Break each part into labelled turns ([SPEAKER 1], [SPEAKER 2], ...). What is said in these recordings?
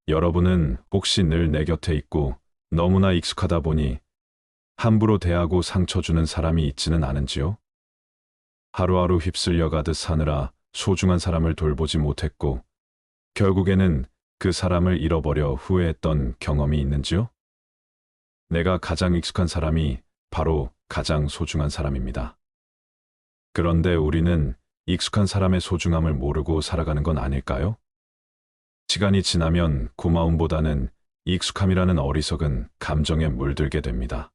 [SPEAKER 1] 여러분은 혹시 늘 내 곁에 있고 너무나 익숙하다 보니 함부로 대하고 상처 주는 사람이 있지는 않은지요? 하루하루 휩쓸려 가듯 사느라 소중한 사람을 돌보지 못했고 결국에는 그 사람을 잃어버려 후회했던 경험이 있는지요? 내가 가장 익숙한 사람이 바로 가장 소중한 사람입니다. 그런데 우리는 익숙한 사람의 소중함을 모르고 살아가는 건 아닐까요? 시간이 지나면 고마움보다는 익숙함이라는 어리석은 감정에 물들게 됩니다.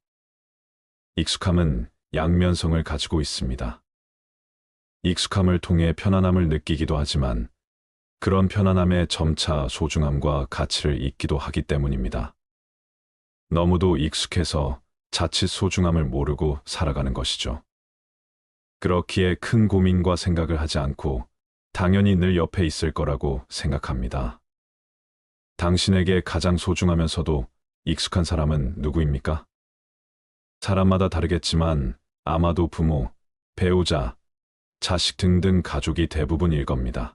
[SPEAKER 1] 익숙함은 양면성을 가지고 있습니다. 익숙함을 통해 편안함을 느끼기도 하지만 그런 편안함에 점차 소중함과 가치를 잊기도 하기 때문입니다. 너무도 익숙해서 자칫 소중함을 모르고 살아가는 것이죠. 그렇기에 큰 고민과 생각을 하지 않고 당연히 늘 옆에 있을 거라고 생각합니다. 당신에게 가장 소중하면서도 익숙한 사람은 누구입니까? 사람마다 다르겠지만 아마도 부모, 배우자, 자식 등등 가족이 대부분일 겁니다.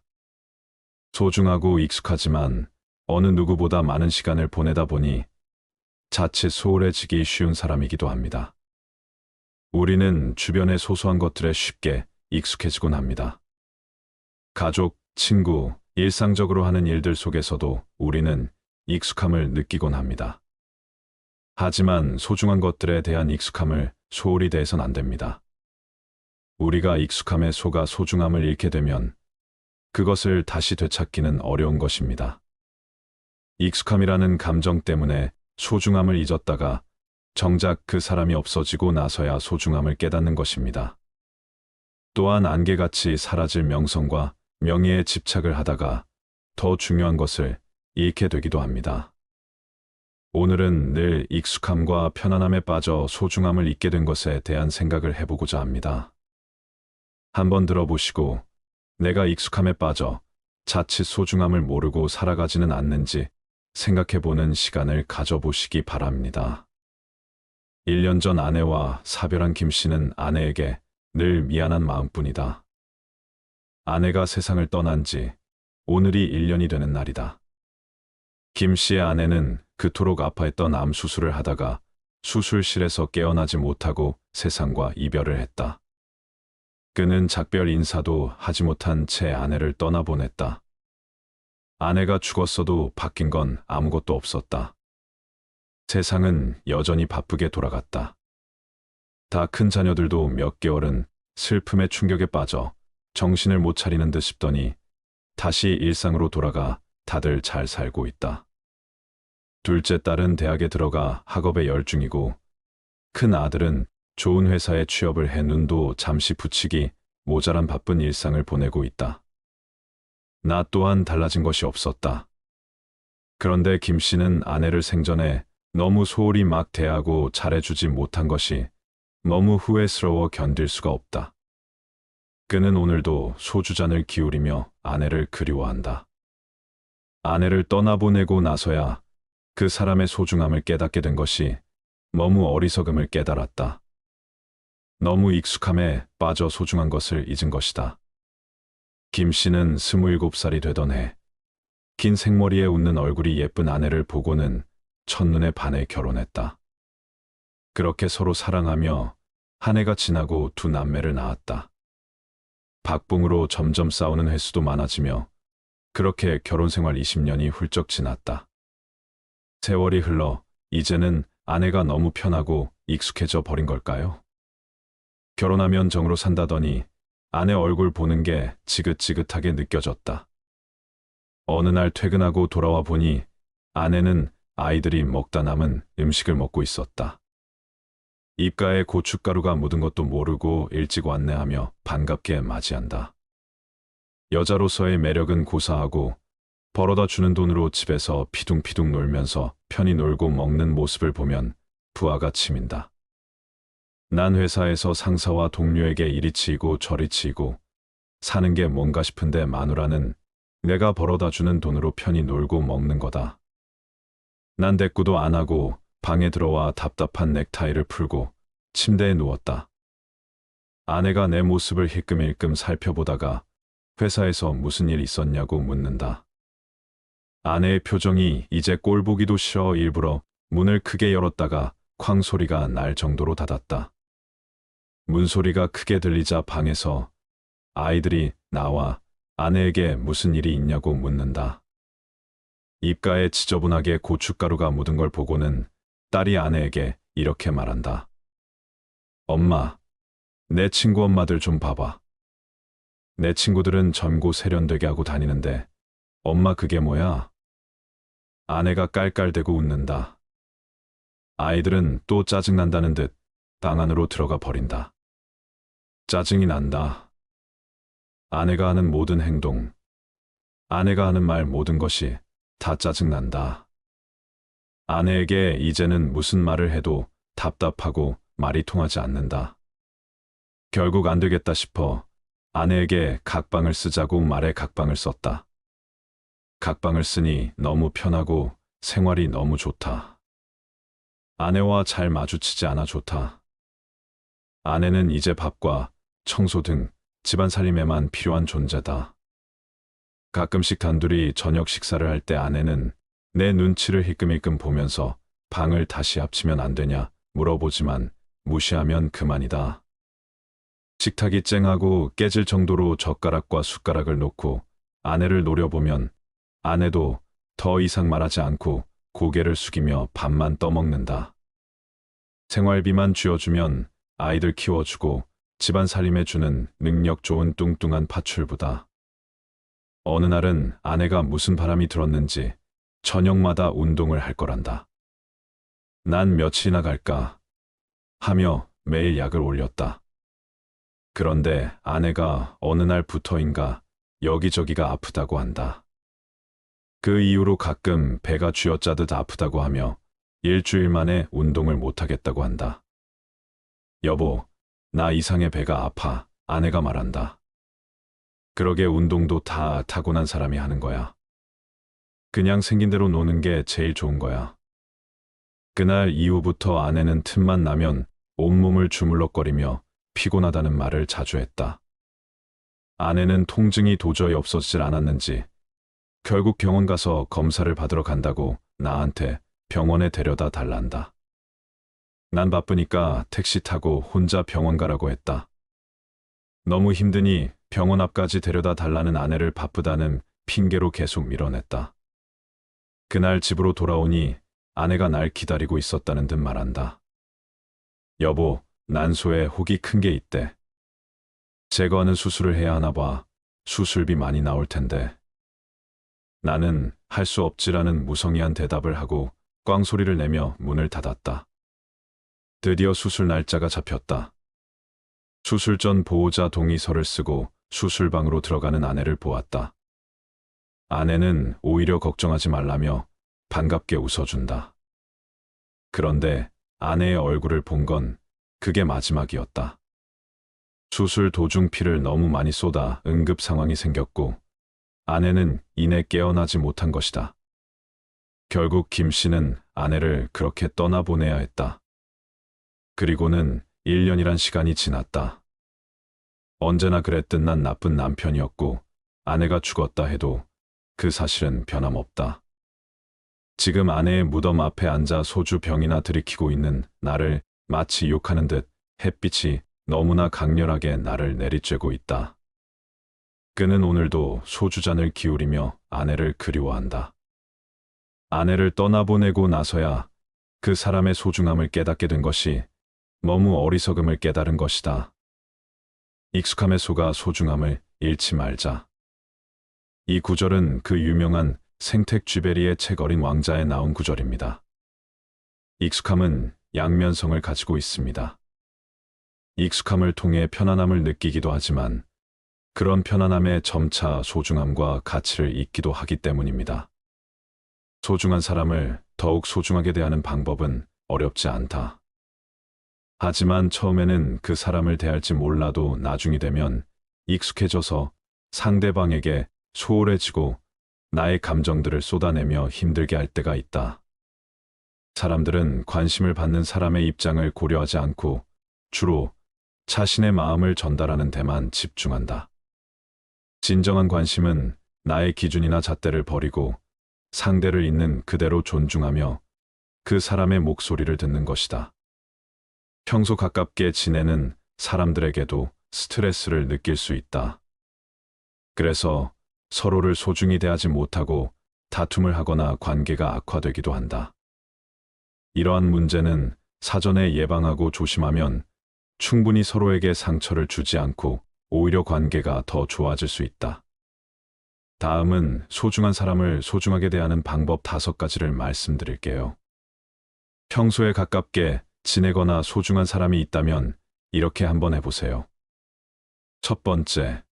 [SPEAKER 1] 소중하고 익숙하지만 어느 누구보다 많은 시간을 보내다 보니 자칫 소홀해지기 쉬운 사람이기도 합니다. 우리는 주변의 소소한 것들에 쉽게 익숙해지곤 합니다. 가족, 친구, 일상적으로 하는 일들 속에서도 우리는 익숙함을 느끼곤 합니다. 하지만 소중한 것들에 대한 익숙함을 소홀히 대해선 안 됩니다. 우리가 익숙함에 속아 소중함을 잃게 되면 그것을 다시 되찾기는 어려운 것입니다. 익숙함이라는 감정 때문에 소중함을 잊었다가 정작 그 사람이 없어지고 나서야 소중함을 깨닫는 것입니다. 또한 안개같이 사라질 명성과 명예에 집착을 하다가 더 중요한 것을 잃게 되기도 합니다. 오늘은 늘 익숙함과 편안함에 빠져 소중함을 잊게 된 것에 대한 생각을 해보고자 합니다. 한번 들어보시고 내가 익숙함에 빠져 자칫 소중함을 모르고 살아가지는 않는지 생각해보는 시간을 가져보시기 바랍니다. 1년 전 아내와 사별한 김 씨는 아내에게 늘 미안한 마음뿐이다. 아내가 세상을 떠난 지 오늘이 1년이 되는 날이다. 김 씨의 아내는 그토록 아파했던 암 수술을 하다가 수술실에서 깨어나지 못하고 세상과 이별을 했다. 그는 작별 인사도 하지 못한 채 아내를 떠나보냈다. 아내가 죽었어도 바뀐 건 아무것도 없었다. 세상은 여전히 바쁘게 돌아갔다. 다 큰 자녀들도 몇 개월은 슬픔의 충격에 빠져 정신을 못 차리는 듯 싶더니 다시 일상으로 돌아가 다들 잘 살고 있다. 둘째 딸은 대학에 들어가 학업에 열중이고 큰 아들은 좋은 회사에 취업을 해 눈도 잠시 붙이기 모자란 바쁜 일상을 보내고 있다. 나 또한 달라진 것이 없었다. 그런데 김 씨는 아내를 생전에 너무 소홀히 막 대하고 잘해주지 못한 것이 너무 후회스러워 견딜 수가 없다. 그는 오늘도 소주잔을 기울이며 아내를 그리워한다. 아내를 떠나보내고 나서야 그 사람의 소중함을 깨닫게 된 것이 너무 어리석음을 깨달았다. 너무 익숙함에 빠져 소중한 것을 잊은 것이다. 김 씨는 27살이 되던 해, 긴 생머리에 웃는 얼굴이 예쁜 아내를 보고는 첫눈에 반해 결혼했다. 그렇게 서로 사랑하며 한 해가 지나고 두 남매를 낳았다. 박봉으로 점점 싸우는 횟수도 많아지며 그렇게 결혼 생활 20년이 훌쩍 지났다. 세월이 흘러 이제는 아내가 너무 편하고 익숙해져 버린 걸까요? 결혼하면 정으로 산다더니 아내 얼굴 보는 게 지긋지긋하게 느껴졌다. 어느 날 퇴근하고 돌아와 보니 아내는 아이들이 먹다 남은 음식을 먹고 있었다. 입가에 고춧가루가 묻은 것도 모르고 일찍 왔네 하며 반갑게 맞이한다. 여자로서의 매력은 고사하고 벌어다 주는 돈으로 집에서 피둥피둥 놀면서 편히 놀고 먹는 모습을 보면 부하가 치민다. 난 회사에서 상사와 동료에게 이리 치이고 저리 치이고 사는 게 뭔가 싶은데 마누라는 내가 벌어다 주는 돈으로 편히 놀고 먹는 거다. 난 대꾸도 안 하고 방에 들어와 답답한 넥타이를 풀고 침대에 누웠다. 아내가 내 모습을 힐끔힐끔 살펴보다가 회사에서 무슨 일 있었냐고 묻는다. 아내의 표정이 이제 꼴보기도 싫어 일부러 문을 크게 열었다가 쾅 소리가 날 정도로 닫았다. 문소리가 크게 들리자 방에서 아이들이 나와 아내에게 무슨 일이 있냐고 묻는다. 입가에 지저분하게 고춧가루가 묻은 걸 보고는 딸이 아내에게 이렇게 말한다. 엄마, 내 친구 엄마들 좀 봐봐. 내 친구들은 젊고 세련되게 하고 다니는데 엄마 그게 뭐야? 아내가 깔깔대고 웃는다. 아이들은 또 짜증난다는 듯 방 안으로 들어가 버린다. 짜증이 난다. 아내가 하는 모든 행동, 아내가 하는 말 모든 것이 다 짜증난다. 아내에게 이제는 무슨 말을 해도 답답하고 말이 통하지 않는다. 결국 안 되겠다 싶어 아내에게 각방을 쓰자고 말해 각방을 썼다. 각방을 쓰니 너무 편하고 생활이 너무 좋다. 아내와 잘 마주치지 않아 좋다. 아내는 이제 밥과 청소 등 집안 살림에만 필요한 존재다. 가끔씩 단둘이 저녁 식사를 할 때 아내는 내 눈치를 힐끔힐끔 보면서 방을 다시 합치면 안 되냐 물어보지만 무시하면 그만이다. 식탁이 쨍하고 깨질 정도로 젓가락과 숟가락을 놓고 아내를 노려보면 아내도 더 이상 말하지 않고 고개를 숙이며 밥만 떠먹는다. 생활비만 쥐어주면 아이들 키워주고 집안 살림해 주는 능력 좋은 뚱뚱한 파출부다. 어느 날은 아내가 무슨 바람이 들었는지 저녁마다 운동을 할 거란다. 난 며칠이나 갈까 하며 매일 약을 올렸다. 그런데 아내가 어느 날부터인가 여기저기가 아프다고 한다. 그 이후로 가끔 배가 쥐어짜듯 아프다고 하며 일주일 만에 운동을 못하겠다고 한다. 여보, 나 이상해 배가 아파. 아내가 말한다. 그러게 운동도 다 타고난 사람이 하는 거야. 그냥 생긴 대로 노는 게 제일 좋은 거야. 그날 이후부터 아내는 틈만 나면 온몸을 주물럭거리며 피곤하다는 말을 자주 했다. 아내는 통증이 도저히 없어지질 않았는지 결국 병원 가서 검사를 받으러 간다고 나한테 병원에 데려다 달란다. 난 바쁘니까 택시 타고 혼자 병원 가라고 했다. 너무 힘드니 병원 앞까지 데려다 달라는 아내를 바쁘다는 핑계로 계속 밀어냈다. 그날 집으로 돌아오니 아내가 날 기다리고 있었다는 듯 말한다. 여보, 난소에 혹이 큰 게 있대. 제거하는 수술을 해야 하나 봐. 수술비 많이 나올 텐데. 나는 할 수 없지라는 무성의한 대답을 하고 꽝소리를 내며 문을 닫았다. 드디어 수술 날짜가 잡혔다. 수술 전 보호자 동의서를 쓰고 수술방으로 들어가는 아내를 보았다. 아내는 오히려 걱정하지 말라며 반갑게 웃어준다. 그런데 아내의 얼굴을 본 건 그게 마지막이었다. 수술 도중 피를 너무 많이 쏟아 응급 상황이 생겼고 아내는 이내 깨어나지 못한 것이다. 결국 김 씨는 아내를 그렇게 떠나보내야 했다. 그리고는 1년이란 시간이 지났다. 언제나 그랬듯 난 나쁜 남편이었고 아내가 죽었다 해도 그 사실은 변함없다. 지금 아내의 무덤 앞에 앉아 소주 병이나 들이키고 있는 나를 마치 욕하는 듯 햇빛이 너무나 강렬하게 나를 내리쬐고 있다. 그는 오늘도 소주잔을 기울이며 아내를 그리워한다. 아내를 떠나보내고 나서야 그 사람의 소중함을 깨닫게 된 것이 너무 어리석음을 깨달은 것이다. 익숙함에 속아 소중함을 잃지 말자. 이 구절은 그 유명한 생텍쥐베리의 책 어린 왕자에 나온 구절입니다. 익숙함은 양면성을 가지고 있습니다. 익숙함을 통해 편안함을 느끼기도 하지만 그런 편안함에 점차 소중함과 가치를 잊기도 하기 때문입니다. 소중한 사람을 더욱 소중하게 대하는 방법은 어렵지 않다. 하지만 처음에는 그 사람을 대할지 몰라도 나중이 되면 익숙해져서 상대방에게 소홀해지고 나의 감정들을 쏟아내며 힘들게 할 때가 있다. 사람들은 관심을 받는 사람의 입장을 고려하지 않고 주로 자신의 마음을 전달하는 데만 집중한다. 진정한 관심은 나의 기준이나 잣대를 버리고 상대를 있는 그대로 존중하며 그 사람의 목소리를 듣는 것이다. 평소 가깝게 지내는 사람들에게도 스트레스를 느낄 수 있다. 그래서 서로를 소중히 대하지 못하고 다툼을 하거나 관계가 악화되기도 한다. 이러한 문제는 사전에 예방하고 조심하면 충분히 서로에게 상처를 주지 않고 오히려 관계가 더 좋아질 수 있다. 다음은 소중한 사람을 소중하게 대하는 방법 5가지를 말씀드릴게요. 평소에 가깝게 지내거나 소중한 사람이 있다면 이렇게 한번 해보세요. 첫 번째,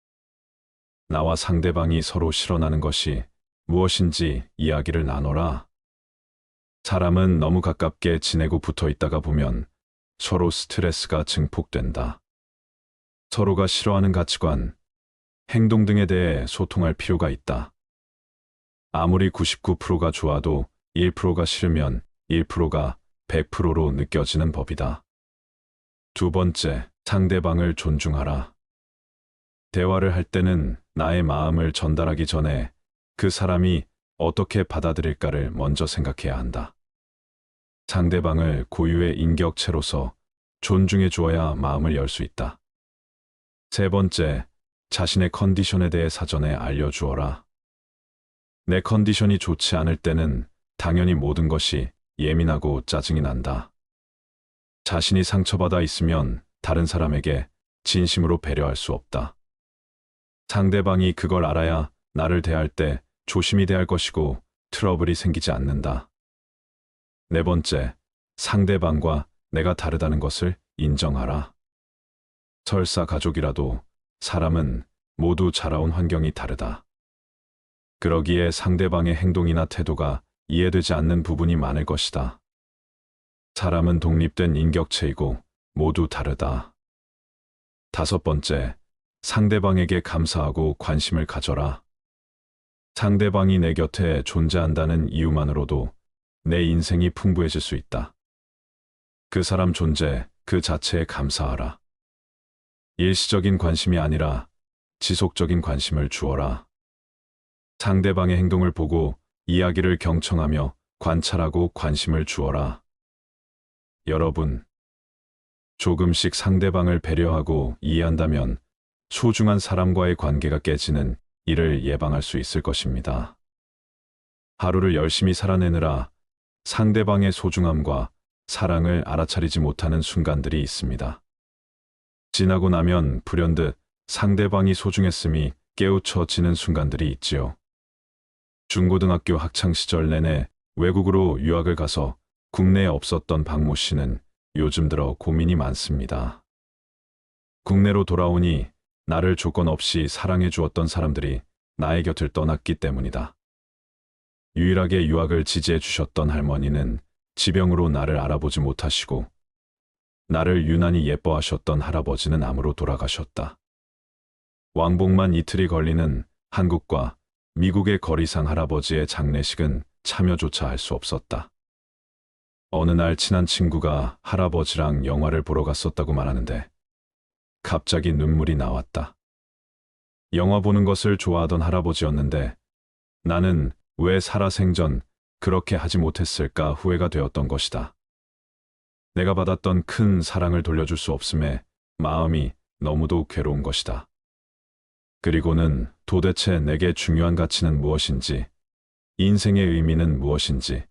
[SPEAKER 1] 나와 상대방이 서로 실현하는 것이 무엇인지 이야기를 나눠라. 사람은 너무 가깝게 지내고 붙어 있다가 보면 서로 스트레스가 증폭된다. 서로가 싫어하는 가치관, 행동 등에 대해 소통할 필요가 있다. 아무리 99%가 좋아도 1%가 싫으면 1%가 100%로 느껴지는 법이다. 두 번째, 상대방을 존중하라. 대화를 할 때는 나의 마음을 전달하기 전에 그 사람이 어떻게 받아들일까를 먼저 생각해야 한다. 상대방을 고유의 인격체로서 존중해 주어야 마음을 열 수 있다. 세 번째, 자신의 컨디션에 대해 사전에 알려주어라. 내 컨디션이 좋지 않을 때는 당연히 모든 것이 예민하고 짜증이 난다. 자신이 상처받아 있으면 다른 사람에게 진심으로 배려할 수 없다. 상대방이 그걸 알아야 나를 대할 때 조심히 대할 것이고 트러블이 생기지 않는다. 네 번째, 상대방과 내가 다르다는 것을 인정하라. 설사 가족이라도 사람은 모두 자라온 환경이 다르다. 그러기에 상대방의 행동이나 태도가 이해되지 않는 부분이 많을 것이다. 사람은 독립된 인격체이고 모두 다르다. 다섯 번째, 상대방에게 감사하고 관심을 가져라. 상대방이 내 곁에 존재한다는 이유만으로도 내 인생이 풍부해질 수 있다. 그 사람 존재 그 자체에 감사하라. 일시적인 관심이 아니라 지속적인 관심을 주어라. 상대방의 행동을 보고 이야기를 경청하며 관찰하고 관심을 주어라. 여러분, 조금씩 상대방을 배려하고 이해한다면 소중한 사람과의 관계가 깨지는 일을 예방할 수 있을 것입니다. 하루를 열심히 살아내느라 상대방의 소중함과 사랑을 알아차리지 못하는 순간들이 있습니다. 지나고 나면 불현듯 상대방이 소중했음이 깨우쳐지는 순간들이 있지요. 중고등학교 학창시절 내내 외국으로 유학을 가서 국내에 없었던 박모 씨는 요즘 들어 고민이 많습니다. 국내로 돌아오니 나를 조건 없이 사랑해 주었던 사람들이 나의 곁을 떠났기 때문이다. 유일하게 유학을 지지해 주셨던 할머니는 지병으로 나를 알아보지 못하시고 나를 유난히 예뻐하셨던 할아버지는 암으로 돌아가셨다. 왕복만 이틀이 걸리는 한국과 미국의 거리상 할아버지의 장례식은 참여조차 할 수 없었다. 어느 날 친한 친구가 할아버지랑 영화를 보러 갔었다고 말하는데 갑자기 눈물이 나왔다. 영화 보는 것을 좋아하던 할아버지였는데 나는 왜 살아생전 그렇게 하지 못했을까 후회가 되었던 것이다. 내가 받았던 큰 사랑을 돌려줄 수 없음에 마음이 너무도 괴로운 것이다. 그리고는 도대체 내게 중요한 가치는 무엇인지, 인생의 의미는 무엇인지,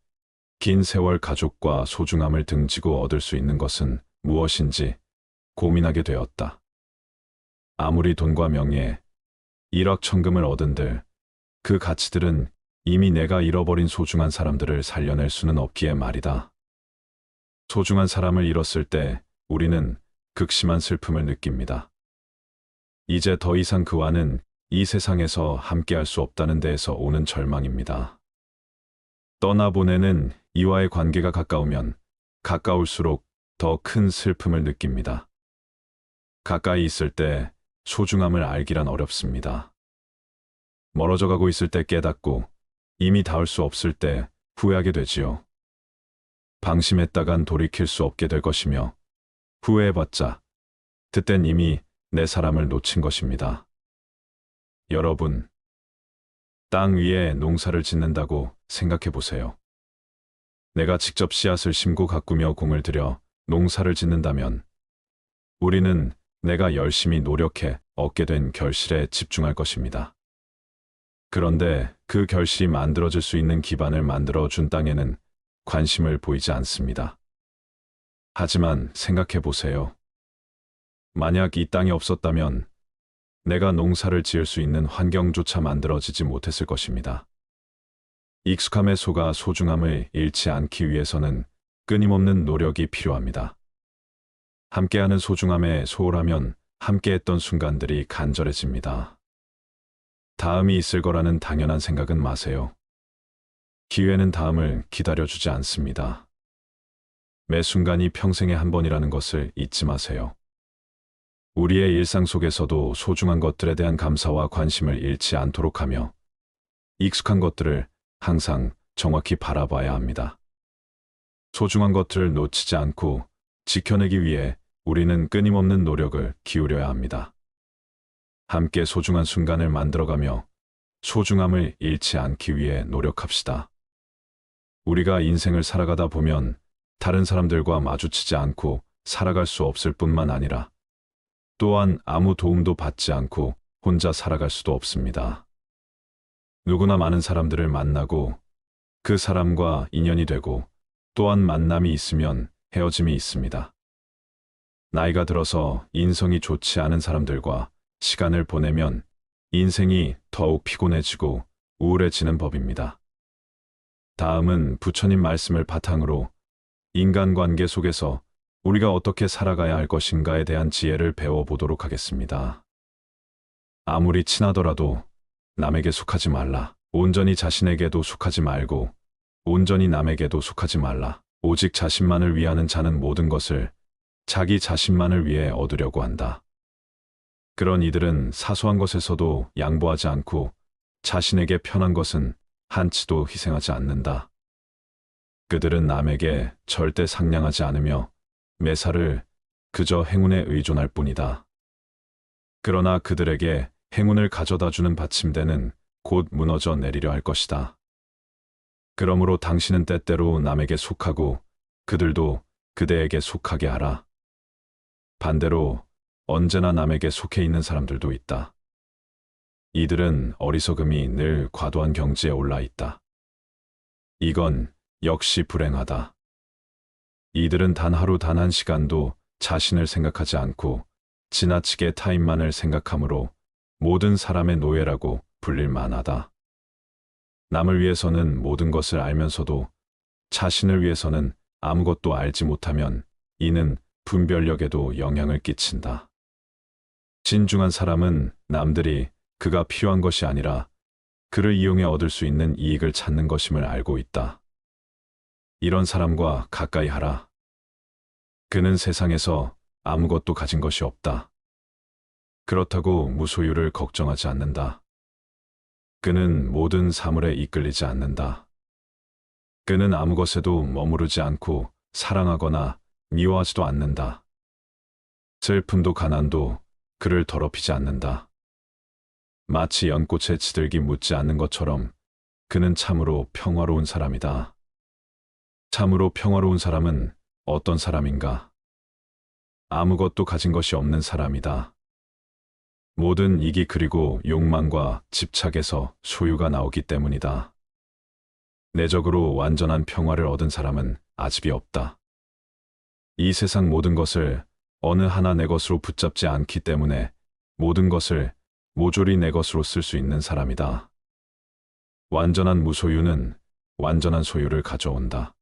[SPEAKER 1] 긴 세월 가족과 소중함을 등지고 얻을 수 있는 것은 무엇인지 고민하게 되었다. 아무리 돈과 명예, 일확천금을 얻은들 그 가치들은 이미 내가 잃어버린 소중한 사람들을 살려낼 수는 없기에 말이다. 소중한 사람을 잃었을 때 우리는 극심한 슬픔을 느낍니다. 이제 더 이상 그와는 이 세상에서 함께할 수 없다는 데에서 오는 절망입니다. 떠나보내는 이와의 관계가 가까우면 가까울수록 더 큰 슬픔을 느낍니다. 가까이 있을 때 소중함을 알기란 어렵습니다. 멀어져 가고 있을 때 깨닫고 이미 닿을 수 없을 때 후회하게 되지요. 방심했다간 돌이킬 수 없게 될 것이며 후회해봤자 그땐 이미 내 사람을 놓친 것입니다. 여러분, 땅 위에 농사를 짓는다고 생각해 보세요. 내가 직접 씨앗을 심고 가꾸며 공을 들여 농사를 짓는다면 우리는 내가 열심히 노력해 얻게 된 결실에 집중할 것입니다. 그런데 그 결실이 만들어질 수 있는 기반을 만들어 준 땅에는 관심을 보이지 않습니다. 하지만 생각해 보세요. 만약 이 땅이 없었다면 내가 농사를 지을 수 있는 환경조차 만들어지지 못했을 것입니다. 익숙함에 속아 소중함을 잃지 않기 위해서는 끊임없는 노력이 필요합니다. 함께하는 소중함에 소홀하면 함께했던 순간들이 간절해집니다. 다음이 있을 거라는 당연한 생각은 마세요. 기회는 다음을 기다려주지 않습니다. 매 순간이 평생에 한 번이라는 것을 잊지 마세요. 우리의 일상 속에서도 소중한 것들에 대한 감사와 관심을 잃지 않도록 하며 익숙한 것들을 항상 정확히 바라봐야 합니다. 소중한 것들을 놓치지 않고 지켜내기 위해 우리는 끊임없는 노력을 기울여야 합니다. 함께 소중한 순간을 만들어가며 소중함을 잃지 않기 위해 노력합시다. 우리가 인생을 살아가다 보면 다른 사람들과 마주치지 않고 살아갈 수 없을 뿐만 아니라 또한 아무 도움도 받지 않고 혼자 살아갈 수도 없습니다. 누구나 많은 사람들을 만나고 그 사람과 인연이 되고 또한 만남이 있으면 헤어짐이 있습니다. 나이가 들어서 인성이 좋지 않은 사람들과 시간을 보내면 인생이 더욱 피곤해지고 우울해지는 법입니다. 다음은 부처님 말씀을 바탕으로 인간관계 속에서 우리가 어떻게 살아가야 할 것인가에 대한 지혜를 배워보도록 하겠습니다. 아무리 친하더라도 남에게 속하지 말라. 온전히 자신에게도 속하지 말고 온전히 남에게도 속하지 말라. 오직 자신만을 위하는 자는 모든 것을 자기 자신만을 위해 얻으려고 한다. 그런 이들은 사소한 것에서도 양보하지 않고 자신에게 편한 것은 한치도 희생하지 않는다. 그들은 남에게 절대 상냥하지 않으며 매사를 그저 행운에 의존할 뿐이다. 그러나 그들에게 행운을 가져다주는 받침대는 곧 무너져 내리려 할 것이다. 그러므로 당신은 때때로 남에게 속하고 그들도 그대에게 속하게 하라. 반대로 언제나 남에게 속해 있는 사람들도 있다. 이들은 어리석음이 늘 과도한 경지에 올라 있다. 이건 역시 불행하다. 이들은 단 하루 단 한 시간도 자신을 생각하지 않고 지나치게 타인만을 생각하므로 모든 사람의 노예라고 불릴 만하다. 남을 위해서는 모든 것을 알면서도 자신을 위해서는 아무것도 알지 못하면 이는 분별력에도 영향을 끼친다. 진중한 사람은 남들이 그가 필요한 것이 아니라 그를 이용해 얻을 수 있는 이익을 찾는 것임을 알고 있다. 이런 사람과 가까이 하라. 그는 세상에서 아무것도 가진 것이 없다. 그렇다고 무소유를 걱정하지 않는다. 그는 모든 사물에 이끌리지 않는다. 그는 아무 것에도 머무르지 않고 사랑하거나 미워하지도 않는다. 슬픔도 가난도 그를 더럽히지 않는다. 마치 연꽃에 지들기 묻지 않는 것처럼 그는 참으로 평화로운 사람이다. 참으로 평화로운 사람은 어떤 사람인가? 아무것도 가진 것이 없는 사람이다. 모든 이기 그리고 욕망과 집착에서 소유가 나오기 때문이다. 내적으로 완전한 평화를 얻은 사람은 아집이 없다. 이 세상 모든 것을 어느 하나 내 것으로 붙잡지 않기 때문에 모든 것을 모조리 내 것으로 쓸 수 있는 사람이다. 완전한 무소유는 완전한 소유를 가져온다.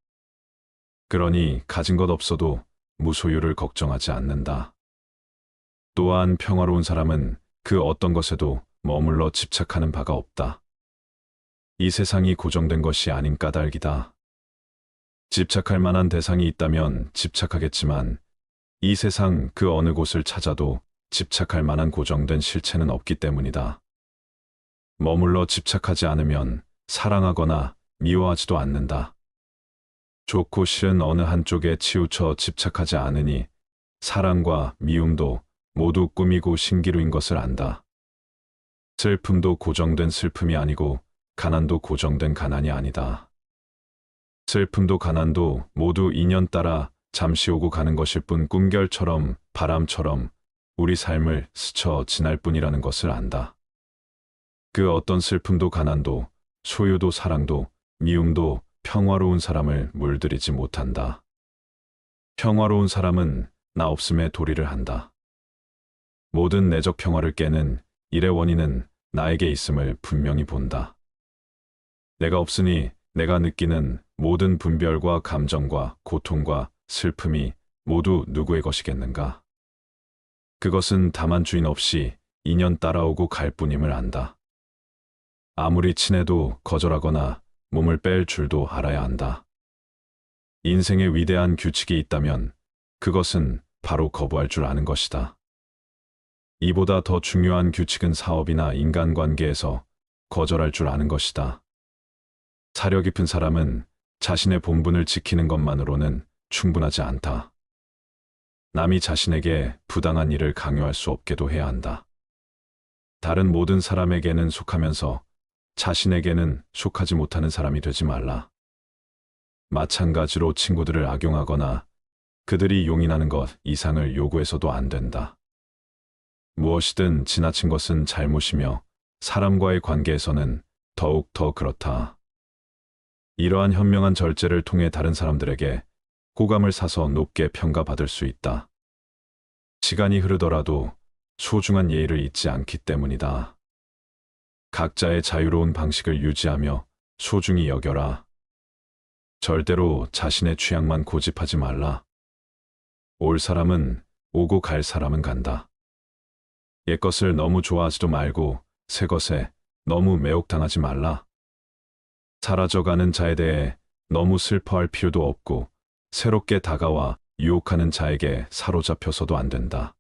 [SPEAKER 1] 그러니 가진 것 없어도 무소유를 걱정하지 않는다. 또한 평화로운 사람은 그 어떤 것에도 머물러 집착하는 바가 없다. 이 세상이 고정된 것이 아닌 까닭이다. 집착할 만한 대상이 있다면 집착하겠지만 이 세상 그 어느 곳을 찾아도 집착할 만한 고정된 실체는 없기 때문이다. 머물러 집착하지 않으면 사랑하거나 미워하지도 않는다. 좋고 싫은 어느 한쪽에 치우쳐 집착하지 않으니 사랑과 미움도 모두 꿈이고 신기루인 것을 안다. 슬픔도 고정된 슬픔이 아니고 가난도 고정된 가난이 아니다. 슬픔도 가난도 모두 인연 따라 잠시 오고 가는 것일 뿐 꿈결처럼 바람처럼 우리 삶을 스쳐 지날 뿐이라는 것을 안다. 그 어떤 슬픔도 가난도 소유도 사랑도 미움도 평화로운 사람을 물들이지 못한다. 평화로운 사람은 나 없음에 도리를 한다. 모든 내적 평화를 깨는 일의 원인은 나에게 있음을 분명히 본다. 내가 없으니 내가 느끼는 모든 분별과 감정과 고통과 슬픔이 모두 누구의 것이겠는가? 그것은 다만 주인 없이 인연 따라오고 갈 뿐임을 안다. 아무리 친해도 거절하거나 몸을 뺄 줄도 알아야 한다. 인생에 위대한 규칙이 있다면 그것은 바로 거부할 줄 아는 것이다. 이보다 더 중요한 규칙은 사업이나 인간관계에서 거절할 줄 아는 것이다. 사려 깊은 사람은 자신의 본분을 지키는 것만으로는 충분하지 않다. 남이 자신에게 부당한 일을 강요할 수 없게도 해야 한다. 다른 모든 사람에게는 속하면서 자신에게는 속하지 못하는 사람이 되지 말라. 마찬가지로 친구들을 악용하거나 그들이 용인하는 것 이상을 요구해서도 안 된다. 무엇이든 지나친 것은 잘못이며 사람과의 관계에서는 더욱 더 그렇다. 이러한 현명한 절제를 통해 다른 사람들에게 호감을 사서 높게 평가받을 수 있다. 시간이 흐르더라도 소중한 예의를 잊지 않기 때문이다. 각자의 자유로운 방식을 유지하며 소중히 여겨라. 절대로 자신의 취향만 고집하지 말라. 올 사람은 오고 갈 사람은 간다. 옛것을 너무 좋아하지도 말고 새 것에 너무 매혹당하지 말라. 사라져가는 자에 대해 너무 슬퍼할 필요도 없고 새롭게 다가와 유혹하는 자에게 사로잡혀서도 안 된다.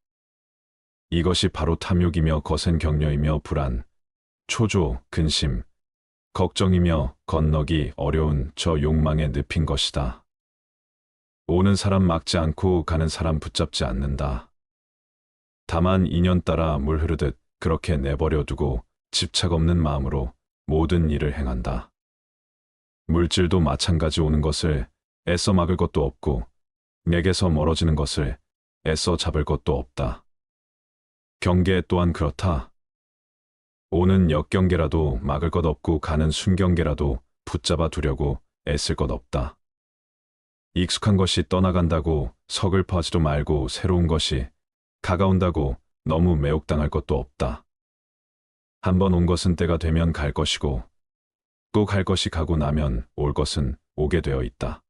[SPEAKER 1] 이것이 바로 탐욕이며 거센 격려이며 불안, 초조, 근심, 걱정이며 건너기 어려운 저 욕망에 늪인 것이다. 오는 사람 막지 않고 가는 사람 붙잡지 않는다. 다만 인연 따라 물 흐르듯 그렇게 내버려 두고 집착 없는 마음으로 모든 일을 행한다. 물질도 마찬가지 오는 것을 애써 막을 것도 없고 내게서 멀어지는 것을 애써 잡을 것도 없다. 경계 또한 그렇다. 오는 역경계라도 막을 것 없고 가는 순경계라도 붙잡아 두려고 애쓸 것 없다. 익숙한 것이 떠나간다고 서글퍼하지도 말고 새로운 것이 다가온다고 너무 매혹당할 것도 없다. 한번 온 것은 때가 되면 갈 것이고 또 갈 것이 가고 나면 올 것은 오게 되어 있다.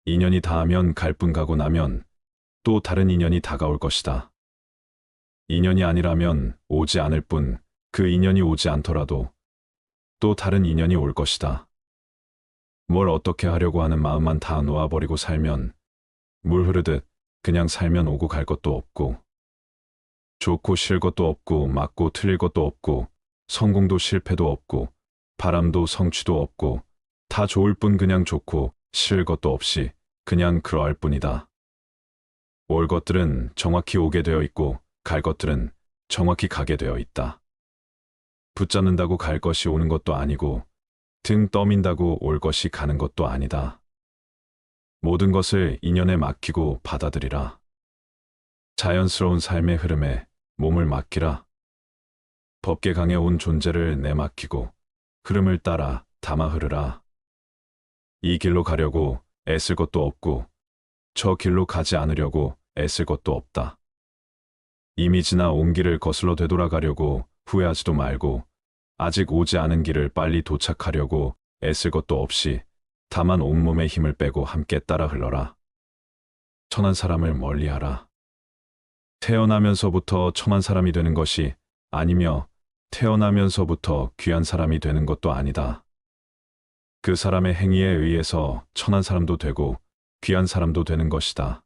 [SPEAKER 1] 인연이 닿으면 갈 뿐 가고 나면 또 다른 인연이 다가올 것이다. 인연이 아니라면 오지 않을 뿐 그 인연이 오지 않더라도 또 다른 인연이 올 것이다. 뭘 어떻게 하려고 하는 마음만 다 놓아버리고 살면 물 흐르듯 그냥 살면 오고 갈 것도 없고 좋고 싫을 것도 없고 맞고 틀릴 것도 없고 성공도 실패도 없고 바람도 성취도 없고 다 좋을 뿐 그냥 좋고 싫을 것도 없이 그냥 그러할 뿐이다. 올 것들은 정확히 오게 되어 있고 갈 것들은 정확히 가게 되어 있다. 붙잡는다고 갈 것이 오는 것도 아니고 등 떠민다고 올 것이 가는 것도 아니다. 모든 것을 인연에 맡기고 받아들이라. 자연스러운 삶의 흐름에 몸을 맡기라. 법계강에 온 존재를 내맡기고 흐름을 따라 담아 흐르라. 이 길로 가려고 애쓸 것도 없고 저 길로 가지 않으려고 애쓸 것도 없다. 이미 지나 온 길을 거슬러 되돌아가려고 후회하지도 말고 아직 오지 않은 길을 빨리 도착하려고 애쓸 것도 없이 다만 온몸의 힘을 빼고 함께 따라 흘러라. 천한 사람을 멀리하라. 태어나면서부터 천한 사람이 되는 것이 아니며 태어나면서부터 귀한 사람이 되는 것도 아니다. 그 사람의 행위에 의해서 천한 사람도 되고 귀한 사람도 되는 것이다.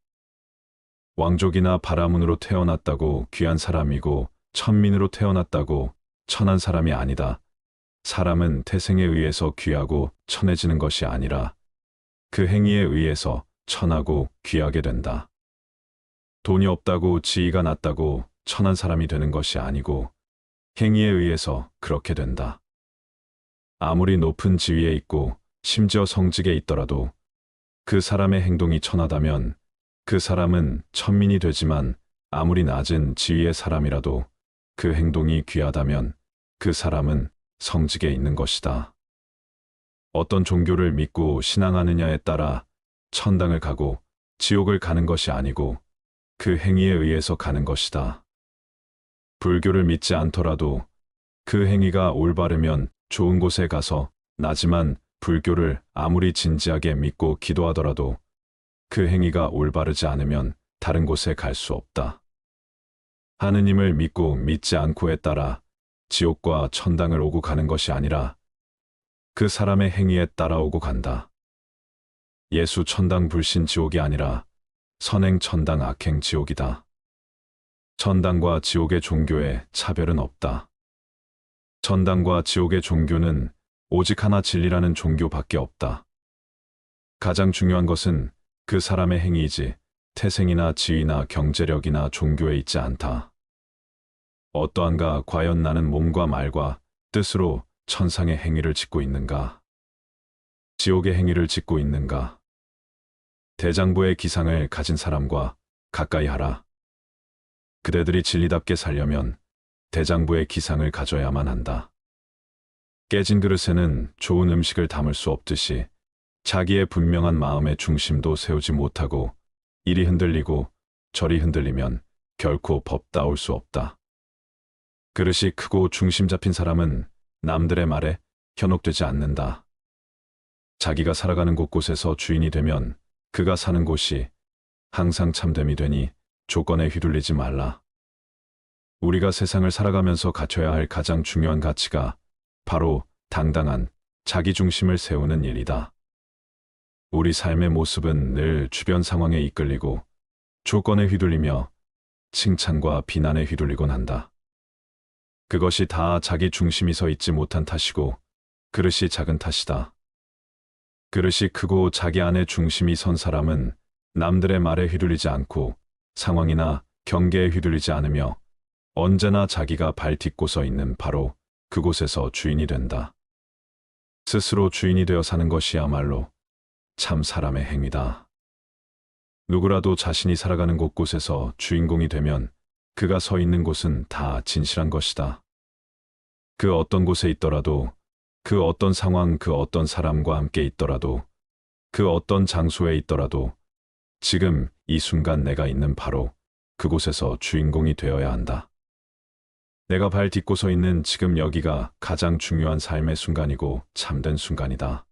[SPEAKER 1] 왕족이나 바라문으로 태어났다고 귀한 사람이고 천민으로 태어났다고 천한 사람이 아니다. 사람은 태생에 의해서 귀하고 천해지는 것이 아니라 그 행위에 의해서 천하고 귀하게 된다. 돈이 없다고 지위가 낮다고 천한 사람이 되는 것이 아니고 행위에 의해서 그렇게 된다. 아무리 높은 지위에 있고 심지어 성직에 있더라도 그 사람의 행동이 천하다면 그 사람은 천민이 되지만 아무리 낮은 지위의 사람이라도 그 행동이 귀하다면 그 사람은 성직에 있는 것이다. 어떤 종교를 믿고 신앙하느냐에 따라 천당을 가고 지옥을 가는 것이 아니고 그 행위에 의해서 가는 것이다. 불교를 믿지 않더라도 그 행위가 올바르면 좋은 곳에 가서 나지만 불교를 아무리 진지하게 믿고 기도하더라도 그 행위가 올바르지 않으면 다른 곳에 갈 수 없다. 하느님을 믿고 믿지 않고에 따라 지옥과 천당을 오고 가는 것이 아니라 그 사람의 행위에 따라 오고 간다. 예수 천당 불신 지옥이 아니라 선행 천당 악행 지옥이다. 천당과 지옥의 종교에 차별은 없다. 천당과 지옥의 종교는 오직 하나 진리라는 종교밖에 없다. 가장 중요한 것은 그 사람의 행위이지 태생이나 지위나 경제력이나 종교에 있지 않다. 어떠한가 과연 나는 몸과 말과 뜻으로 천상의 행위를 짓고 있는가? 지옥의 행위를 짓고 있는가? 대장부의 기상을 가진 사람과 가까이 하라. 그대들이 진리답게 살려면 대장부의 기상을 가져야만 한다. 깨진 그릇에는 좋은 음식을 담을 수 없듯이 자기의 분명한 마음의 중심도 세우지 못하고 이리 흔들리고 저리 흔들리면 결코 법다울 수 없다. 그릇이 크고 중심 잡힌 사람은 남들의 말에 현혹되지 않는다. 자기가 살아가는 곳곳에서 주인이 되면 그가 사는 곳이 항상 참됨이 되니 조건에 휘둘리지 말라. 우리가 세상을 살아가면서 갖춰야 할 가장 중요한 가치가 바로 당당한 자기 중심을 세우는 일이다. 우리 삶의 모습은 늘 주변 상황에 이끌리고 조건에 휘둘리며 칭찬과 비난에 휘둘리곤 한다. 그것이 다 자기 중심이 서 있지 못한 탓이고 그릇이 작은 탓이다. 그릇이 크고 자기 안에 중심이 선 사람은 남들의 말에 휘둘리지 않고 상황이나 경계에 휘둘리지 않으며 언제나 자기가 발 딛고 서 있는 바로 그곳에서 주인이 된다. 스스로 주인이 되어 사는 것이야말로 참 사람의 행위다. 누구라도 자신이 살아가는 곳곳에서 주인공이 되면 그가 서 있는 곳은 다 진실한 것이다. 그 어떤 곳에 있더라도, 그 어떤 상황, 그 어떤 사람과 함께 있더라도, 그 어떤 장소에 있더라도 지금 이 순간 내가 있는 바로 그곳에서 주인공이 되어야 한다. 내가 발 딛고 서 있는 지금 여기가 가장 중요한 삶의 순간이고 참된 순간이다.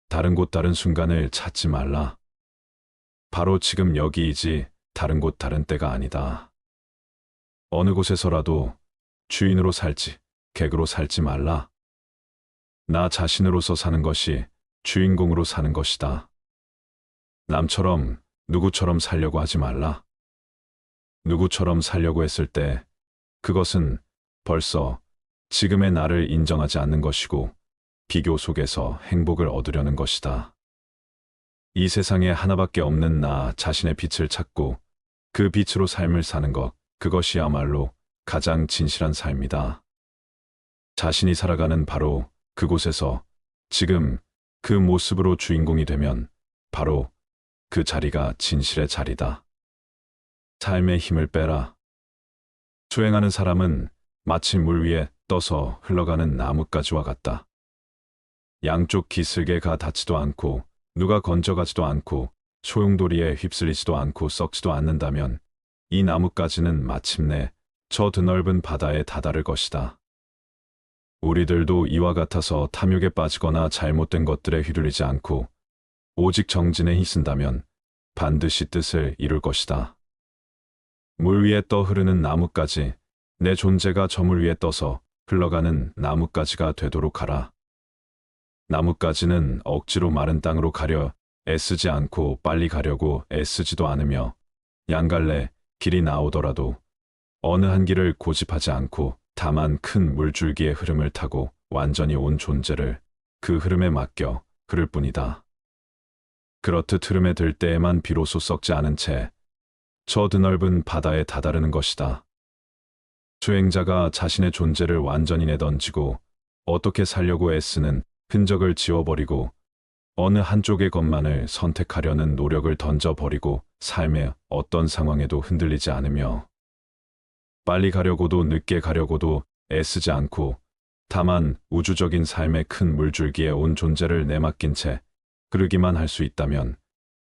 [SPEAKER 1] 다른 곳 다른 순간을 찾지 말라. 바로 지금 여기이지 다른 곳 다른 때가 아니다. 어느 곳에서라도 주인으로 살지 객으로 살지 말라. 나 자신으로서 사는 것이 주인공으로 사는 것이다. 남처럼 누구처럼 살려고 하지 말라. 누구처럼 살려고 했을 때 그것은 벌써 지금의 나를 인정하지 않는 것이고 비교 속에서 행복을 얻으려는 것이다. 이 세상에 하나밖에 없는 나 자신의 빛을 찾고 그 빛으로 삶을 사는 것, 그것이야말로 가장 진실한 삶이다. 자신이 살아가는 바로 그곳에서 지금 그 모습으로 주인공이 되면 바로 그 자리가 진실의 자리다. 삶의 힘을 빼라. 수행하는 사람은 마치 물 위에 떠서 흘러가는 나뭇가지와 같다. 양쪽 기슭에가 닿지도 않고 누가 건져가지도 않고 소용돌이에 휩쓸리지도 않고 썩지도 않는다면 이 나뭇가지는 마침내 저 드넓은 바다에 다다를 것이다. 우리들도 이와 같아서 탐욕에 빠지거나 잘못된 것들에 휘둘리지 않고 오직 정진에 힘쓴다면 반드시 뜻을 이룰 것이다. 물 위에 떠 흐르는 나뭇가지, 내 존재가 저 물 위에 떠서 흘러가는 나뭇가지가 되도록 하라. 나뭇가지는 억지로 마른 땅으로 가려 애쓰지 않고 빨리 가려고 애쓰지도 않으며 양갈래 길이 나오더라도 어느 한 길을 고집하지 않고 다만 큰 물줄기의 흐름을 타고 완전히 온 존재를 그 흐름에 맡겨 흐를 뿐이다. 그렇듯 흐름에 들 때에만 비로소 썩지 않은 채 저 드넓은 바다에 다다르는 것이다. 수행자가 자신의 존재를 완전히 내던지고 어떻게 살려고 애쓰는 흔적을 지워버리고 어느 한쪽의 것만을 선택하려는 노력을 던져버리고 삶의 어떤 상황에도 흔들리지 않으며 빨리 가려고도 늦게 가려고도 애쓰지 않고 다만 우주적인 삶의 큰 물줄기에 온 존재를 내맡긴 채 흐르기만 할 수 있다면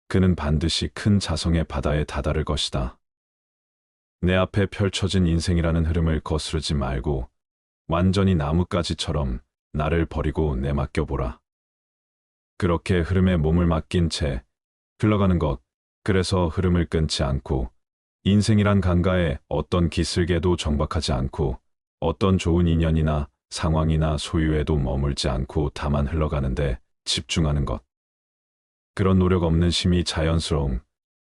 [SPEAKER 1] 그는 반드시 큰 자성의 바다에 다다를 것이다. 내 앞에 펼쳐진 인생이라는 흐름을 거스르지 말고 완전히 나뭇가지처럼 나를 버리고 내맡겨보라. 그렇게 흐름에 몸을 맡긴 채 흘러가는 것, 그래서 흐름을 끊지 않고 인생이란 강가에 어떤 기슭에도 정박하지 않고 어떤 좋은 인연이나 상황이나 소유에도 머물지 않고 다만 흘러가는데 집중하는 것. 그런 노력 없는 쉼이 자연스러움,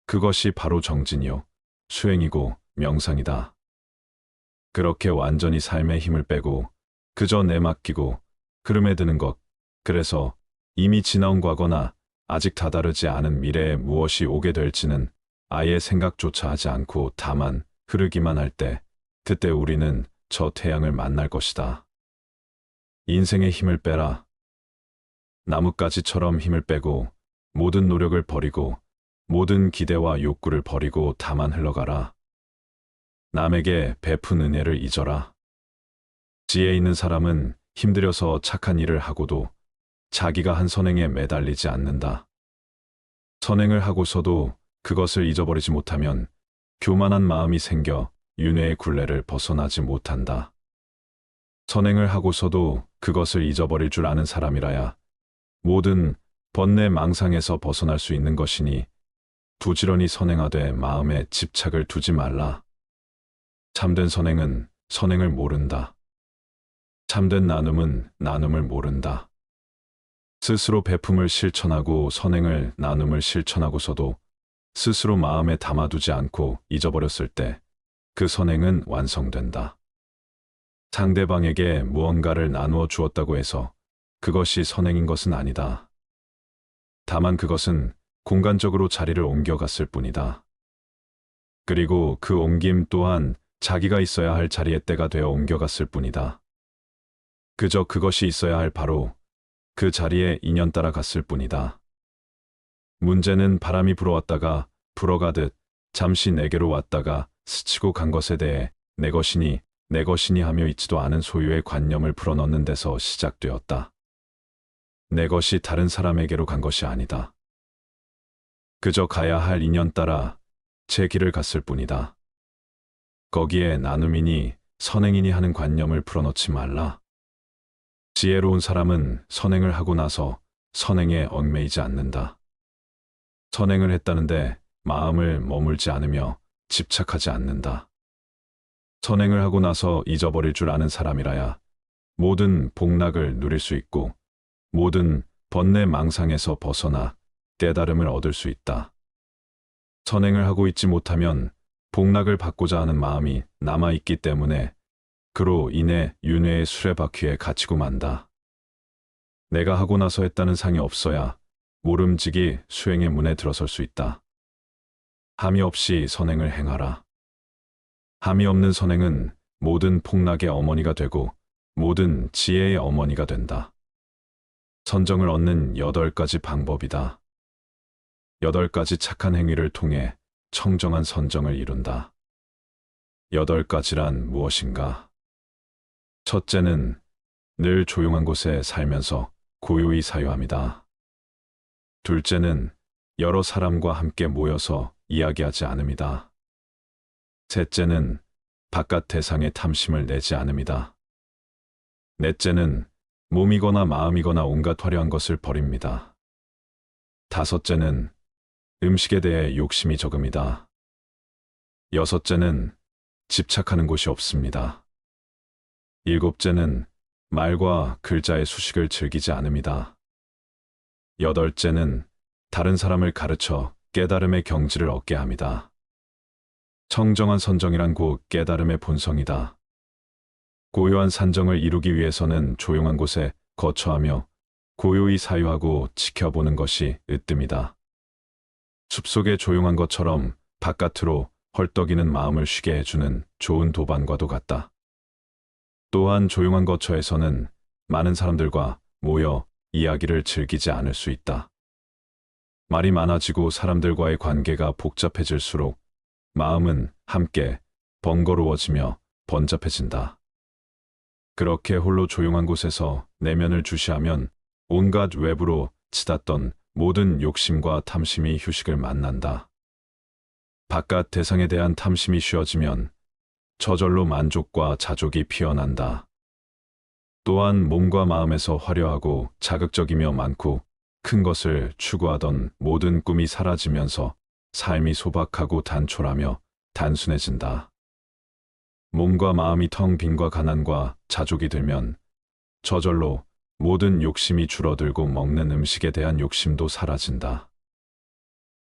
[SPEAKER 1] 그것이 바로 정진이요, 수행이고 명상이다. 그렇게 완전히 삶의 힘을 빼고 그저 내맡기고 흐름에 드는 것, 그래서 이미 지나온 과거나 아직 다다르지 않은 미래에 무엇이 오게 될지는 아예 생각조차 하지 않고 다만 흐르기만 할 때, 그때 우리는 저 태양을 만날 것이다. 인생의 힘을 빼라. 나뭇가지처럼 힘을 빼고 모든 노력을 버리고 모든 기대와 욕구를 버리고 다만 흘러가라. 남에게 베푼 은혜를 잊어라. 지혜 있는 사람은 힘들여서 착한 일을 하고도 자기가 한 선행에 매달리지 않는다. 선행을 하고서도 그것을 잊어버리지 못하면 교만한 마음이 생겨 윤회의 굴레를 벗어나지 못한다. 선행을 하고서도 그것을 잊어버릴 줄 아는 사람이라야 모든 번뇌 망상에서 벗어날 수 있는 것이니 부지런히 선행하되 마음에 집착을 두지 말라. 참된 선행은 선행을 모른다. 참된 나눔은 나눔을 모른다. 스스로 베품을 실천하고 선행을 나눔을 실천하고서도 스스로 마음에 담아두지 않고 잊어버렸을 때 그 선행은 완성된다. 상대방에게 무언가를 나누어 주었다고 해서 그것이 선행인 것은 아니다. 다만 그것은 공간적으로 자리를 옮겨갔을 뿐이다. 그리고 그 옮김 또한 자기가 있어야 할 자리의 때가 되어 옮겨갔을 뿐이다. 그저 그것이 있어야 할 바로 그 자리에 인연 따라 갔을 뿐이다. 문제는 바람이 불어왔다가 불어가듯 잠시 내게로 왔다가 스치고 간 것에 대해 내 것이니 하며 있지도 않은 소유의 관념을 풀어넣는 데서 시작되었다. 내 것이 다른 사람에게로 간 것이 아니다. 그저 가야 할 인연 따라 제 길을 갔을 뿐이다. 거기에 나눔이니 선행이니 하는 관념을 풀어넣지 말라. 지혜로운 사람은 선행을 하고 나서 선행에 얽매이지 않는다. 선행을 했다는데 마음을 머물지 않으며 집착하지 않는다. 선행을 하고 나서 잊어버릴 줄 아는 사람이라야 모든 복락을 누릴 수 있고 모든 번뇌 망상에서 벗어나 깨달음을 얻을 수 있다. 선행을 하고 있지 못하면 복락을 받고자 하는 마음이 남아있기 때문에 그로 인해 윤회의 수레바퀴에 갇히고 만다. 내가 하고 나서 했다는 상이 없어야 모름지기 수행의 문에 들어설 수 있다. 함이 없이 선행을 행하라. 함이 없는 선행은 모든 폭락의 어머니가 되고 모든 지혜의 어머니가 된다. 선정을 얻는 8가지 방법이다. 8가지 착한 행위를 통해 청정한 선정을 이룬다. 8가지란 무엇인가? 첫째는 늘 조용한 곳에 살면서 고요히 사유함이다. 둘째는 여러 사람과 함께 모여서 이야기하지 않음이다. 셋째는 바깥 대상에 탐심을 내지 않음이다. 넷째는 몸이거나 마음이거나 온갖 화려한 것을 버립니다. 다섯째는 음식에 대해 욕심이 적음이다. 여섯째는 집착하는 곳이 없습니다. 일곱째는 말과 글자의 수식을 즐기지 않음이다. 여덟째는 다른 사람을 가르쳐 깨달음의 경지를 얻게 합니다. 청정한 선정이란 곧 깨달음의 본성이다. 고요한 산정을 이루기 위해서는 조용한 곳에 거처하며 고요히 사유하고 지켜보는 것이 으뜸이다. 숲속의 조용한 것처럼 바깥으로 헐떡이는 마음을 쉬게 해주는 좋은 도반과도 같다. 또한 조용한 거처에서는 많은 사람들과 모여 이야기를 즐기지 않을 수 있다. 말이 많아지고 사람들과의 관계가 복잡해질수록 마음은 함께 번거로워지며 번잡해진다. 그렇게 홀로 조용한 곳에서 내면을 주시하면 온갖 외부로 치닫던 모든 욕심과 탐심이 휴식을 만난다. 바깥 대상에 대한 탐심이 쉬어지면 저절로 만족과 자족이 피어난다. 또한 몸과 마음에서 화려하고 자극적이며 많고 큰 것을 추구하던 모든 꿈이 사라지면서 삶이 소박하고 단촐하며 단순해진다. 몸과 마음이 텅 빈과 가난과 자족이 들면 저절로 모든 욕심이 줄어들고 먹는 음식에 대한 욕심도 사라진다.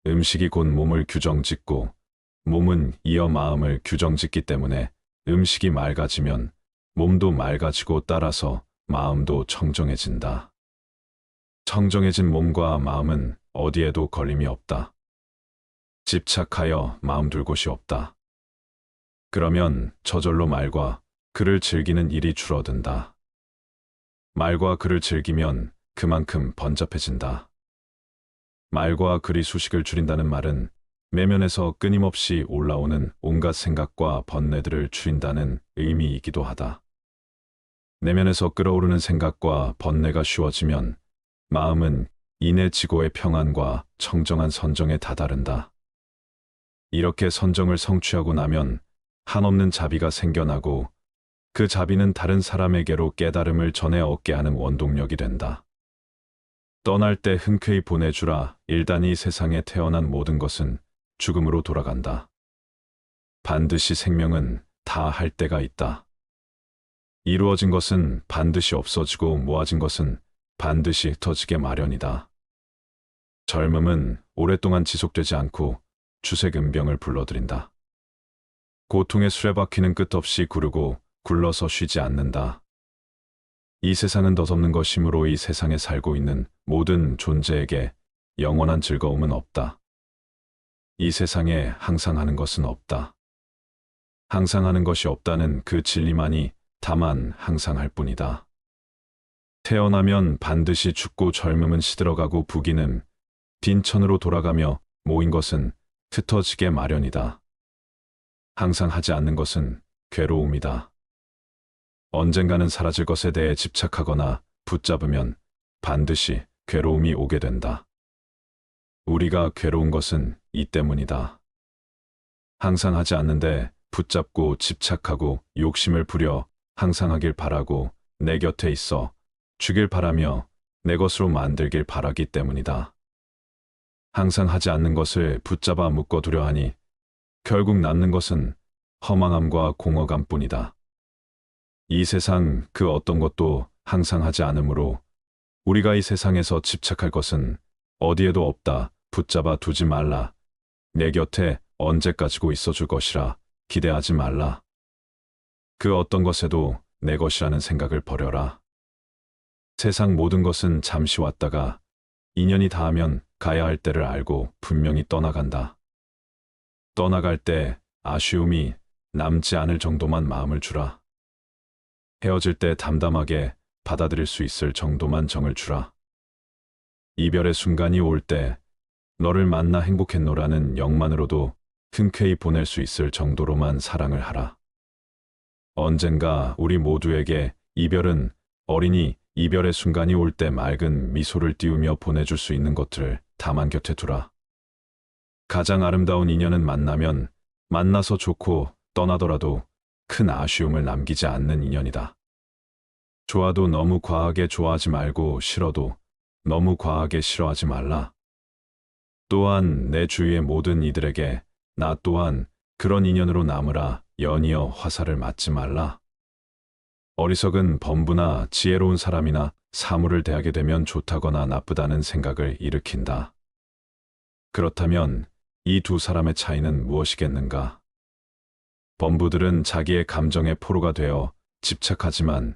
[SPEAKER 1] 음식이 곧 몸을 규정짓고 몸은 이어 마음을 규정짓기 때문에 음식이 맑아지면 몸도 맑아지고 따라서 마음도 청정해진다. 청정해진 몸과 마음은 어디에도 걸림이 없다. 집착하여 마음 둘 곳이 없다. 그러면 저절로 말과 글을 즐기는 일이 줄어든다. 말과 글을 즐기면 그만큼 번잡해진다. 말과 글이 수식을 줄인다는 말은 내면에서 끊임없이 올라오는 온갖 생각과 번뇌들을 줄인다는 의미이기도 하다. 내면에서 끓어오르는 생각과 번뇌가 쉬워지면 마음은 인의 지고의 평안과 청정한 선정에 다다른다. 이렇게 선정을 성취하고 나면 한없는 자비가 생겨나고 그 자비는 다른 사람에게로 깨달음을 전해 얻게 하는 원동력이 된다. 떠날 때 흔쾌히 보내주라. 일단 이 세상에 태어난 모든 것은 죽음으로 돌아간다. 반드시 생명은 다 할 때가 있다. 이루어진 것은 반드시 없어지고 모아진 것은 반드시 흩어지게 마련이다. 젊음은 오랫동안 지속되지 않고 추색은병을 불러들인다. 고통의 수레바퀴는 끝없이 구르고 굴러서 쉬지 않는다. 이 세상은 덧없는 것이므로 이 세상에 살고 있는 모든 존재에게 영원한 즐거움은 없다. 이 세상에 항상 하는 것은 없다. 항상 하는 것이 없다는 그 진리만이 다만 항상 할 뿐이다. 태어나면 반드시 죽고 젊음은 시들어가고 부귀는 빈천으로 돌아가며 모인 것은 흩어지게 마련이다. 항상 하지 않는 것은 괴로움이다. 언젠가는 사라질 것에 대해 집착하거나 붙잡으면 반드시 괴로움이 오게 된다. 우리가 괴로운 것은 이 때문이다. 항상 하지 않는데 붙잡고 집착하고 욕심을 부려 항상 하길 바라고 내 곁에 있어 주길 바라며 내 것으로 만들길 바라기 때문이다. 항상 하지 않는 것을 붙잡아 묶어두려 하니 결국 남는 것은 허망함과 공허감뿐이다. 이 세상 그 어떤 것도 항상 하지 않으므로 우리가 이 세상에서 집착할 것은 어디에도 없다. 붙잡아 두지 말라. 내 곁에 언제까지고 있어줄 것이라 기대하지 말라. 그 어떤 것에도 내 것이라는 생각을 버려라. 세상 모든 것은 잠시 왔다가 인연이 닿으면 가야 할 때를 알고 분명히 떠나간다. 떠나갈 때 아쉬움이 남지 않을 정도만 마음을 주라. 헤어질 때 담담하게 받아들일 수 있을 정도만 정을 주라. 이별의 순간이 올 때 너를 만나 행복했노라는 영만으로도 흔쾌히 보낼 수 있을 정도로만 사랑을 하라. 언젠가 우리 모두에게 이별은 어린이 이별의 순간이 올 때 맑은 미소를 띄우며 보내줄 수 있는 것들을 다만 곁에 두라. 가장 아름다운 인연은 만나면 만나서 좋고 떠나더라도 큰 아쉬움을 남기지 않는 인연이다. 좋아도 너무 과하게 좋아하지 말고 싫어도 너무 과하게 싫어하지 말라. 또한 내 주위의 모든 이들에게 나 또한 그런 인연으로 남으라. 연이어 화살을 맞지 말라. 어리석은 범부나 지혜로운 사람이나 사물을 대하게 되면 좋다거나 나쁘다는 생각을 일으킨다. 그렇다면 이 두 사람의 차이는 무엇이겠는가? 범부들은 자기의 감정의 포로가 되어 집착하지만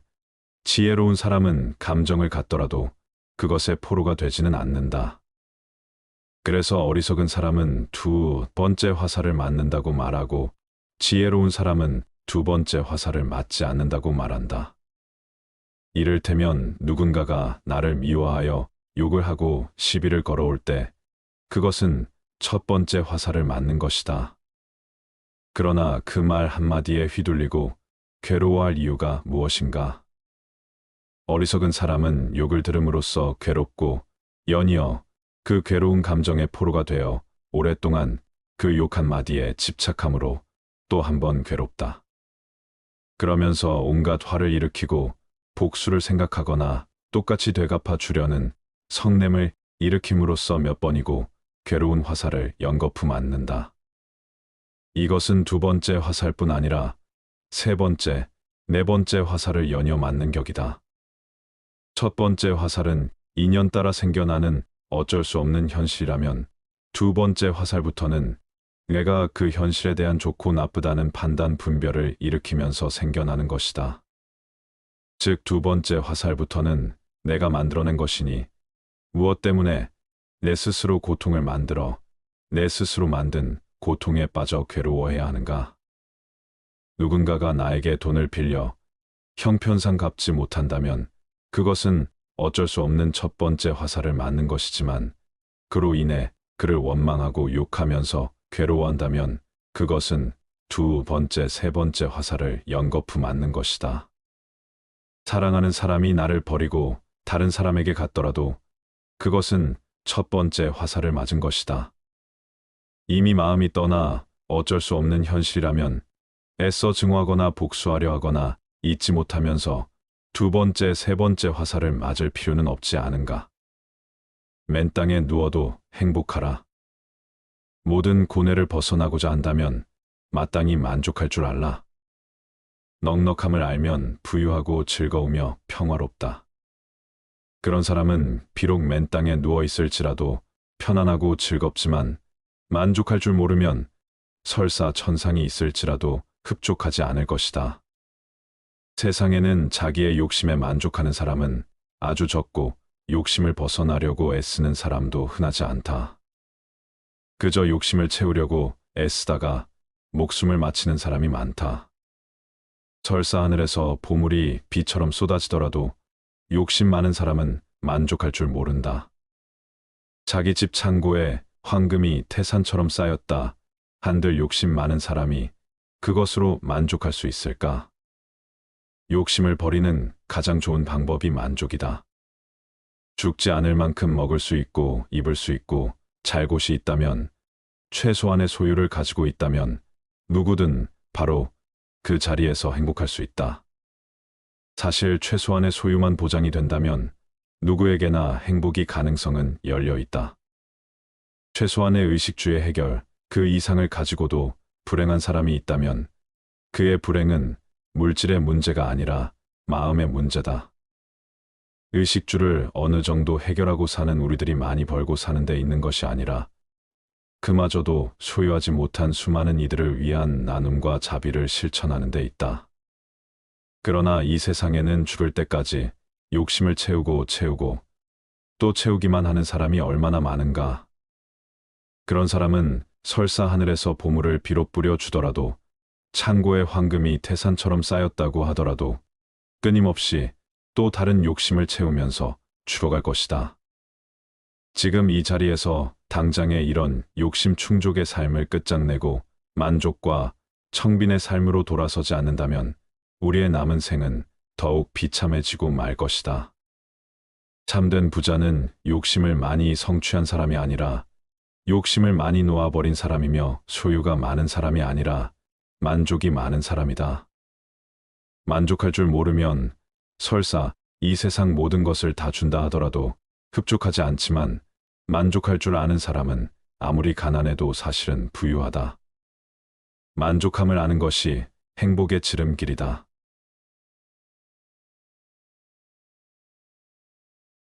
[SPEAKER 1] 지혜로운 사람은 감정을 갖더라도 그것의 포로가 되지는 않는다. 그래서 어리석은 사람은 두 번째 화살을 맞는다고 말하고 지혜로운 사람은 두 번째 화살을 맞지 않는다고 말한다. 이를테면 누군가가 나를 미워하여 욕을 하고 시비를 걸어올 때 그것은 첫 번째 화살을 맞는 것이다. 그러나 그 말 한마디에 휘둘리고 괴로워할 이유가 무엇인가? 어리석은 사람은 욕을 들음으로써 괴롭고 연이어 그 괴로운 감정의 포로가 되어 오랫동안 그 욕 한마디에 집착함으로 또 한 번 괴롭다. 그러면서 온갖 화를 일으키고 복수를 생각하거나 똑같이 되갚아 주려는 성냄을 일으킴으로써 몇 번이고 괴로운 화살을 연거푸 맞는다. 이것은 두 번째 화살뿐 아니라 세 번째, 네 번째 화살을 연이어 맞는 격이다. 첫 번째 화살은 인연 따라 생겨나는 어쩔 수 없는 현실이라면 두 번째 화살부터는 내가 그 현실에 대한 좋고 나쁘다는 판단 분별을 일으키면서 생겨나는 것이다. 즉 두 번째 화살부터는 내가 만들어낸 것이니 무엇 때문에 내 스스로 고통을 만들어 내 스스로 만든 고통에 빠져 괴로워해야 하는가? 누군가가 나에게 돈을 빌려 형편상 갚지 못한다면 그것은 어쩔 수 없는 첫 번째 화살을 맞는 것이지만 그로 인해 그를 원망하고 욕하면서 괴로워한다면 그것은 두 번째, 세 번째 화살을 연거푸 맞는 것이다. 사랑하는 사람이 나를 버리고 다른 사람에게 갔더라도 그것은 첫 번째 화살을 맞은 것이다. 이미 마음이 떠나 어쩔 수 없는 현실이라면 애써 증오하거나 복수하려 하거나 잊지 못하면서 두 번째, 세 번째 화살을 맞을 필요는 없지 않은가. 맨 땅에 누워도 행복하라. 모든 고뇌를 벗어나고자 한다면 마땅히 만족할 줄 알라. 넉넉함을 알면 부유하고 즐거우며 평화롭다. 그런 사람은 비록 맨 땅에 누워 있을지라도 편안하고 즐겁지만 만족할 줄 모르면 설사 천상이 있을지라도 흡족하지 않을 것이다. 세상에는 자기의 욕심에 만족하는 사람은 아주 적고 욕심을 벗어나려고 애쓰는 사람도 흔하지 않다. 그저 욕심을 채우려고 애쓰다가 목숨을 마치는 사람이 많다. 설사 하늘에서 보물이 비처럼 쏟아지더라도 욕심 많은 사람은 만족할 줄 모른다. 자기 집 창고에 황금이 태산처럼 쌓였다 한들 욕심 많은 사람이 그것으로 만족할 수 있을까? 욕심을 버리는 가장 좋은 방법이 만족이다. 죽지 않을 만큼 먹을 수 있고 입을 수 있고 잘 곳이 있다면 최소한의 소유를 가지고 있다면 누구든 바로 그 자리에서 행복할 수 있다. 사실 최소한의 소유만 보장이 된다면 누구에게나 행복이 가능성은 열려 있다. 최소한의 의식주의 해결, 그 이상을 가지고도 불행한 사람이 있다면 그의 불행은 물질의 문제가 아니라 마음의 문제다. 의식주를 어느 정도 해결하고 사는 우리들이 많이 벌고 사는 데 있는 것이 아니라 그마저도 소유하지 못한 수많은 이들을 위한 나눔과 자비를 실천하는 데 있다. 그러나 이 세상에는 죽을 때까지 욕심을 채우고 또 채우기만 하는 사람이 얼마나 많은가. 그런 사람은 설사 하늘에서 보물을 비록 뿌려주더라도 창고에 황금이 태산처럼 쌓였다고 하더라도 끊임없이 또 다른 욕심을 채우면서 죽어갈 것이다. 지금 이 자리에서 당장의 이런 욕심 충족의 삶을 끝장내고 만족과 청빈의 삶으로 돌아서지 않는다면 우리의 남은 생은 더욱 비참해지고 말 것이다. 참된 부자는 욕심을 많이 성취한 사람이 아니라 욕심을 많이 놓아버린 사람이며 소유가 많은 사람이 아니라 만족이 많은 사람이다. 만족할 줄 모르면 설사 이 세상 모든 것을 다 준다 하더라도 흡족하지 않지만 만족할 줄 아는 사람은 아무리 가난해도 사실은 부유하다. 만족함을 아는 것이 행복의 지름길이다.